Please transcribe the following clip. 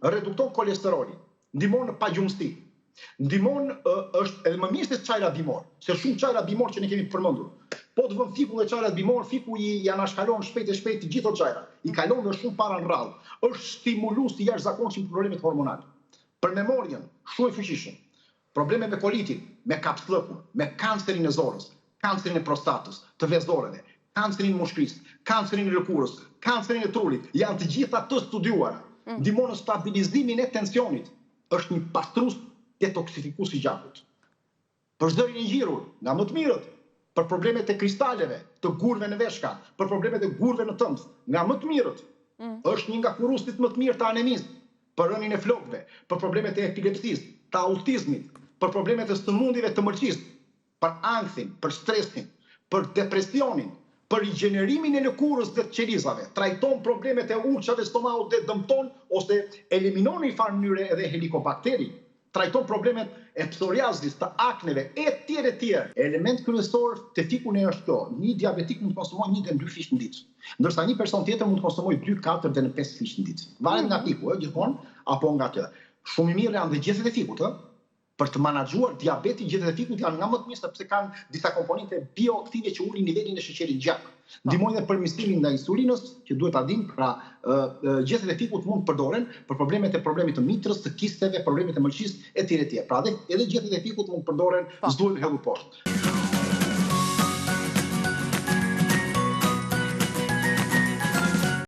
redukton kolesterolin, ndihmon në pagjumësi. Ndihmon është edhe më mirë se çajra bimor, se shumë çajra bimor që ne kemi përmendur. Po të vëmë fikun dhe çajrat bimor, fiku i anashkalon shpejt të gjithë çajra. I kalon dhe shumë para në radhë. Është stimulues i jashtëzakonshëm për problemet hormonale. Për memorien, shumë i fuqishëm. Probleme me kolitin, me kapslëkun, me kancerin e zorës, kancerin e prostatës, të vezoreve, kancerin e mushkrisë, kancerin e lëkurës, kancerin e trullit, janë të gjitha të studiuara. Ndihmon në stabilizimin e tensionit. Është një pastrues detoksifikues i gjakut. Për zërin e ngjirur, nga më të mirët, për problemet e kristaleve, të gurve në veshka, për problemet e gurve në tëmbë, nga më të mirët. Është një nga kurustit më të mirë të anemisë, për rënien e flokëve, për problemet e epilepsisë, të autizmit, për problemet e sëmundjeve të mërqisë, për ankthin, për stresin, për depresionin, për rigjenerimin e lëkurës dhe të qelizave, trajton problemet e urçave stomaut dhe dëmton ose eliminon në një farë mënyre edhe helikobakterin, trajton problemet e psoriazis, të akneve, e tjerë. Element kryesor të fikun e është kjo, një diabetik mund të konsumojë 1 deri në 2 fish në ditë, ndërsa një person tjetër mund të konsumojë 2, 4 deri në 5 fish në ditë. Varet nga fiku, gjithmonë, apo nga kjo. Shumë i mirë janë dhe gjethet e fikut, për të menaxhuar diabetin, gjethet e fikut janë nga më të mirë sepse kanë disa komponente bioaktive që ulin nivelin e sheqerit gjak. Ndihmojnë dhe përmirësimin ndaj insulinës, që duhet ta dimë, pra gjethet e fikut mund të përdoren për problemet të mitrës, të kisteve, problemet e mëlçisë e tjerë. Pra edhe gjethet e fikut mund të përdoren s'duhet hedhur poshtë.